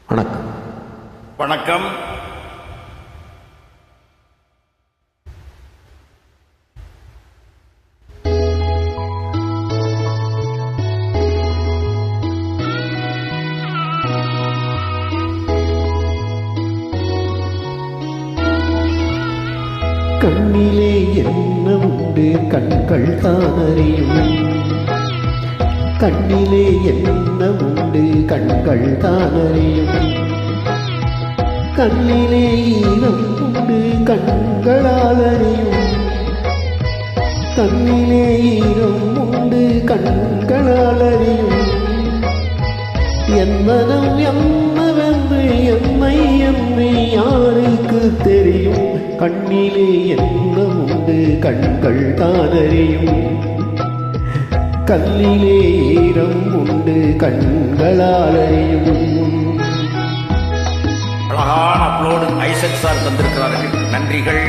வணக்கம். வணக்கம். கண்ணிலே என்ன உண்டு கண்கள் தானறியும். கண்ணிலே என்ன உண்டு கண்கள் தானறியும். கண்ணிலே ஈரம் உண்டு கண்களால் அறியும். கண்ணிலே ஈரம் உண்டு கண்களால் அறியும். என் மனம் என்னவென்று என்னை என்று யாருக்கு தெரியும்? கண்ணிலே என்ன உண்டு கண்கள் தானறியும். கண்ணிலே ஈரம் உண்டு கண்களால் அறியும். அழகான அப்லோடு ஐசக் சார் தந்திருக்கிறார்கள். நன்றிகள்.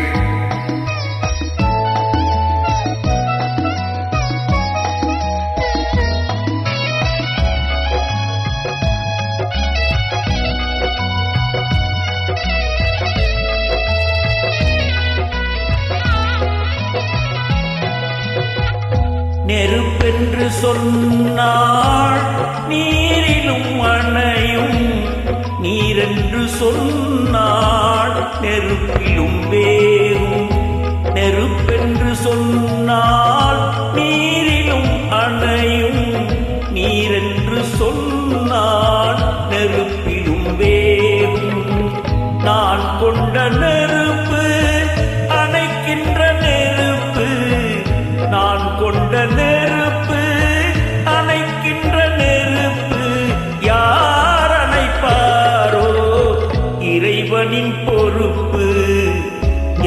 நெருப்பென்று சொன்னாள் நீரிலும் அணையும். நீரென்று சொன்னாள் நெருப்பிலும் வேகும். நெருப்பென்று சொன்னால் நீரிலும் அணையும். நீரென்று சொன்னால் நெருப்பிலும் வேகும். நான் கொண்ட நெருப்பு அணைக்கின்ற நெருப்பு. நான் கொண்ட நெருப்பு அணைக்கின்ற நெருப்பு. யார் அணைப்பாரோ இறைவனின் பொறுப்பு.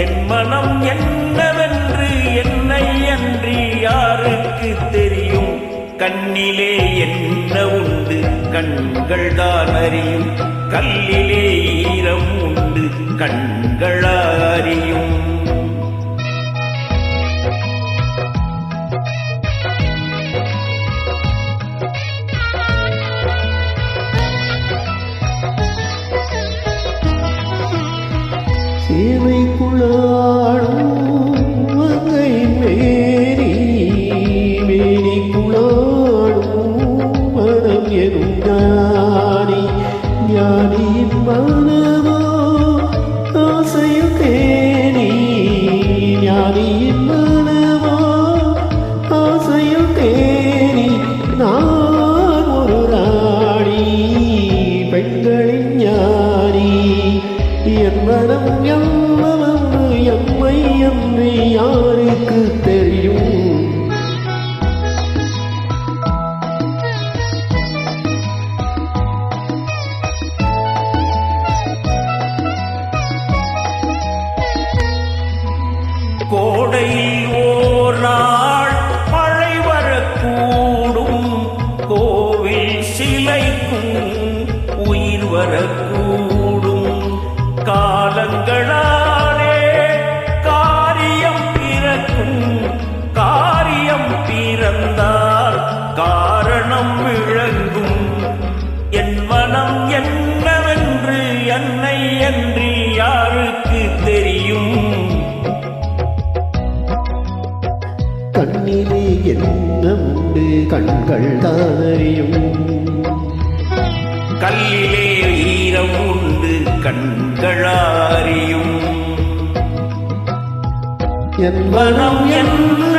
என் மனம் என்னவென்று என்னை அன்றி யாருக்கு தெரியும்? கண்ணிலே என்ன உண்டு கண்கள் தான் அறியும். கல்லிலே ஈரம் உண்டு கண்கள் அறியும். சேவைக்குள்ளாடும் மங்கை மேரி மேனிக்குள்ளாடும் மனம் எனும் ஞானி. ஞானியின் மனமோ ஆசையும் தேனி. ஞானியின் மனமோ ஆசையும் தேனி. நான் ஒரு ராணி பெண்களின் ஞானி. என் மனம் எவ்வளவு எம்மை என்று யாருக்கு தெரியும்? கோடையில் ஓர் நாள் மழை வரக்கூடும். கோவில் சிலைக்கும் உயிர் வரக்கூடும். காலங்களாலே காரியம் பிறக்கும். காரியம் பிறந்தால் காரணம் விளங்கும். என் மனம் என்னவென்று என்னை என்று யாருக்கு தெரியும்? கண்ணிலே என்ன உண்டு கண்கள் தானறியும். கல்லிலே ஈரம் உண்டு கண்கள் அறியும். என் மனம் என்ன